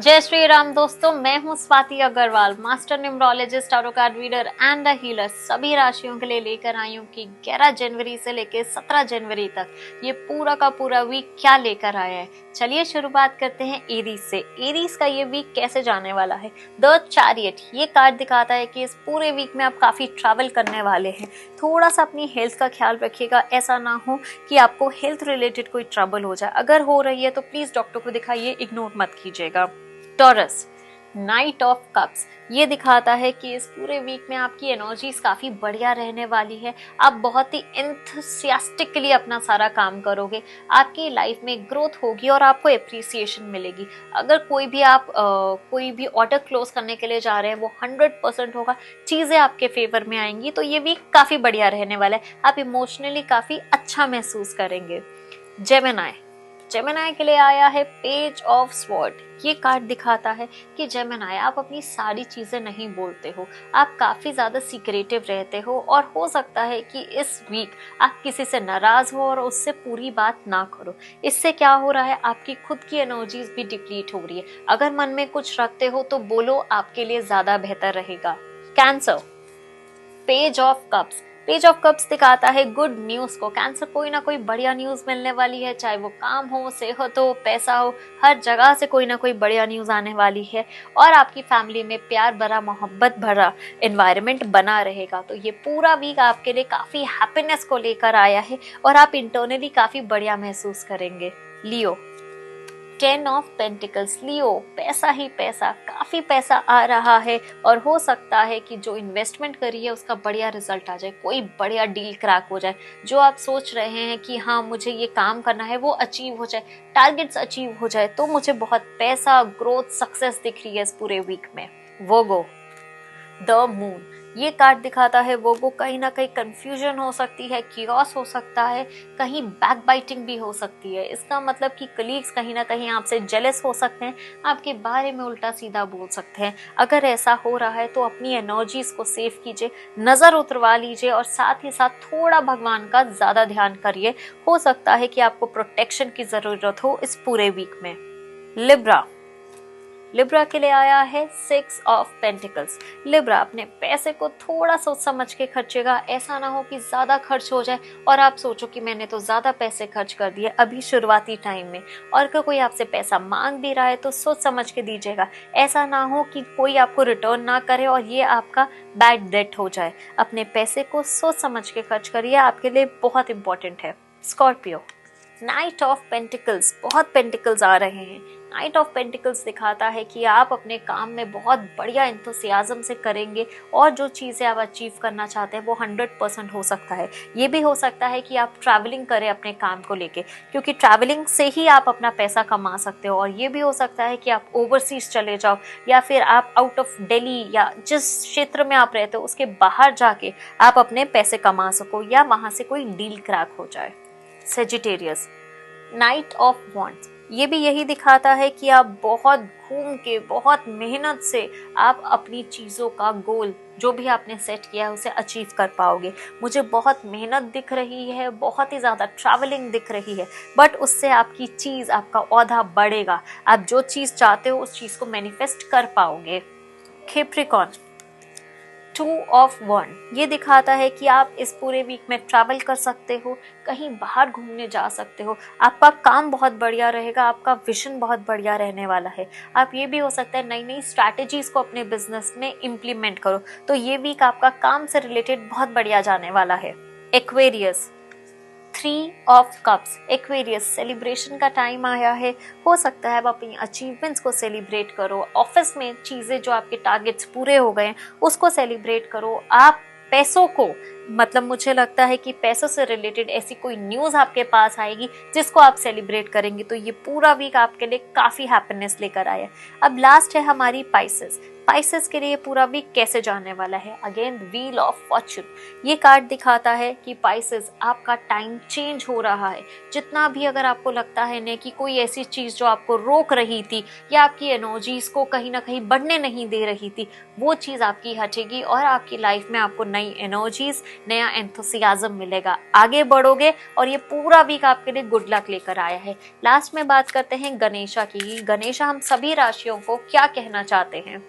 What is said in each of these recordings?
जय श्री राम दोस्तों, मैं हूं Swati Agarwal, master numerologist, tarot card reader and a healer. सभी राशियों के लिए लेकर आई हूं कि 11 जनवरी से लेकर 17 जनवरी तक ये पूरा का पूरा वीक क्या लेकर आया है। चलिए शुरुआत करते हैं एरीज से। एरीज का ये वीक कैसे जाने वाला है। द चैरियट ये कार्ड दिखाता है कि इस पूरे वीक में आप काफी ट्रैवल करने वाले हैं। थोड़ा सा अपनी हेल्थ का ख्याल रखिएगा, ऐसा ना हो कि आपको हेल्थ रिलेटेड कोई ट्रबल हो जाए। अगर हो रही है तो प्लीज डॉक्टर को दिखाइए, इग्नोर मत कीजिएगा। टॉरस नाइट ऑफ कप्स ये दिखाता है कि इस पूरे वीक में आपकी एनर्जीज काफी बढ़िया रहने वाली है। आप बहुत ही एंथुसियास्टिकली अपना सारा काम करोगे, आपकी लाइफ में ग्रोथ होगी और आपको एप्रिसिएशन मिलेगी। अगर कोई भी ऑर्डर क्लोज करने के लिए जा रहे हैं वो 100% होगा, चीजें आपके फेवर में आएंगी। तो ये वीक काफी बढ़िया रहने वाला है, आप इमोशनली काफी अच्छा महसूस करेंगे। जेमिनी के लिए आया है पेज ऑफ स्वॉर्ड। ये कार्ड दिखाता है कि जेमिनी आप अपनी सारी चीजें नहीं बोलते हो, आप काफी ज्यादा सीक्रेटिव रहते हो और हो सकता है कि इस वीक आप किसी से नाराज हो और उससे पूरी बात ना करो। इससे क्या हो रहा है, आपकी खुद की एनर्जीज भी डिप्लीट हो रही है। अगर मन में कुछ रखते हो तो बोलो, आपके लिए ज्यादा बेहतर रहेगा। कैंसर पेज ऑफ कप्स दिखाता है गुड न्यूज को। कैंसर कोई ना कोई बढ़िया न्यूज मिलने वाली है, चाहे वो काम हो, सेहत हो, पैसा हो, हर जगह से कोई ना कोई बढ़िया न्यूज आने वाली है और आपकी फैमिली में प्यार भरा, मोहब्बत भरा एनवायरनमेंट बना रहेगा। तो ये पूरा वीक आपके लिए काफी हैप्पीनेस को लेकर आया है और आप इंटरनली काफी बढ़िया महसूस करेंगे। लियो 10 ऑफ पेंटिकल्स लियो पैसा ही पैसा, काफी पैसा आ रहा है और हो सकता है कि जो इन्वेस्टमेंट करी है उसका बढ़िया रिजल्ट आ जाए, कोई बढ़िया डील क्रैक हो जाए। जो आप सोच रहे हैं कि हाँ मुझे ये काम करना है वो अचीव हो जाए, टारगेट्स अचीव हो जाए, तो मुझे बहुत पैसा, ग्रोथ, सक्सेस दिख रही है इस पूरे वीक में। वोगो द मून ये कार्ड दिखाता है वोगो कहीं ना कहीं कंफ्यूजन हो सकती है, कियोस हो सकता है, कहीं बैकबाइटिंग भी हो सकती है। इसका मतलब कि कलीग्स कहीं ना कहीं आपसे जेलस हो सकते हैं, आपके बारे में उल्टा सीधा बोल सकते हैं। अगर ऐसा हो रहा है तो अपनी एनर्जीज को सेव कीजिए, नजर उतरवा लीजिए और साथ ही साथ थोड़ा भगवान का ज्यादा ध्यान करिए। हो सकता है कि आपको प्रोटेक्शन की जरूरत हो इस पूरे वीक में। लिब्रा के लिए आया है 6 ऑफ पेंटिकल्स। लिब्रा अपने पैसे को थोड़ा सोच समझ के खर्चेगा, ऐसा ना हो कि ज्यादा खर्च हो जाए और आप सोचो कि मैंने तो ज्यादा पैसे खर्च कर दिए अभी शुरुआती टाइम में। और अगर कोई आपसे पैसा मांग भी रहा है तो सोच समझ के दीजिएगा, ऐसा ना हो कि कोई आपको रिटर्न ना करे और ये आपका बैड डेट हो जाए। अपने पैसे को सोच समझ के खर्च करिए, आपके लिए बहुत इंपॉर्टेंट है। स्कॉर्पियो नाइट ऑफ पेंटिकल्स, बहुत पेंटिकल्स आ रहे हैं। नाइट ऑफ पेंटिकल्स दिखाता है कि आप अपने काम में बहुत बढ़िया एंथुसियाज्म से करेंगे और जो चीज़ें आप अचीव करना चाहते हैं वो 100% हो सकता है। ये भी हो सकता है कि आप ट्रैवलिंग करें अपने काम को लेके, क्योंकि ट्रैवलिंग से ही आप अपना पैसा कमा सकते हो। और ये भी हो सकता है कि आप ओवरसीज चले जाओ या फिर आप आउट ऑफ दिल्ली या जिस क्षेत्र में आप रहते हो उसके बाहर जाके आप अपने पैसे कमा सको या वहाँ से कोई डील क्रैक हो जाए। सेजिटेरियस नाइट ऑफ वॉन्ड्स ये भी यही दिखाता है कि आप बहुत घूम के, बहुत मेहनत से आप अपनी चीज़ों का गोल जो भी आपने सेट किया है उसे अचीव कर पाओगे। मुझे बहुत मेहनत दिख रही है, बहुत ही ज़्यादा ट्रैवलिंग दिख रही है, बट उससे आपकी चीज़, आपका औहदा बढ़ेगा। आप जो चीज़ चाहते हो उस चीज़ को मैनिफेस्ट कर पाओगे। कैप्रिकॉर्न 2 ऑफ वॉन्ड ये दिखाता है कि आप इस पूरे वीक में ट्रैवल कर सकते हो, कहीं बाहर घूमने जा सकते हो, आपका काम बहुत बढ़िया रहेगा, आपका विजन बहुत बढ़िया रहने वाला है। आप ये भी हो सकता है नई नई स्ट्रैटेजीज को अपने बिजनेस में इम्प्लीमेंट करो, तो ये वीक आपका काम से रिलेटेड बहुत बढ़िया जाने वाला है। Aquarius 3 of cups Aquarius celebration का टाइम आया है। हो सकता है आप अपनी अचीवमेंट्स को सेलिब्रेट करो, ऑफिस में चीज़ें जो आपके टारगेट्स पूरे हो गए हैं उसको सेलिब्रेट करो। आप पैसों को, मतलब मुझे लगता है कि पैसों से रिलेटेड ऐसी कोई न्यूज़ आपके पास आएगी जिसको आप सेलिब्रेट करेंगे। तो ये पूरा वीक आपके लिए काफ़ी हैप्पीनेस लेकर आया है। अब लास्ट है हमारी स्पाइसेस के लिए पूरा वीक कैसे जाने वाला है। अगेन व्हील ऑफ फॉर्चून ये कार्ड दिखाता है कि स्पाइसेस आपका टाइम चेंज हो रहा है। जितना भी अगर आपको लगता है ने कि कोई ऐसी चीज़ जो आपको रोक रही थी या आपकी एनर्जीज को कहीं ना कहीं बढ़ने नहीं दे रही थी, वो चीज़ आपकी हटेगी और आपकी लाइफ में आपको नई एनर्जीज, नया एंथुसियाज्म मिलेगा, आगे बढ़ोगे और ये पूरा वीक आपके लिए गुड लक लेकर आया है। लास्ट में बात करते हैं गणेशा की। गणेशा हम सभी राशियों को क्या कहना चाहते हैं,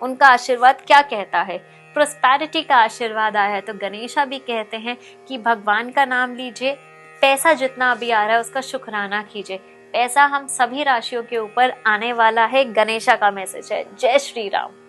उनका आशीर्वाद क्या कहता है? प्रोस्पेरिटी का आशीर्वाद आया है, तो गणेशा भी कहते हैं कि भगवान का नाम लीजिए, पैसा जितना भी आ रहा है उसका शुक्राना कीजिए। पैसा हम सभी राशियों के ऊपर आने वाला है, गणेशा का मैसेज है। जय श्री राम।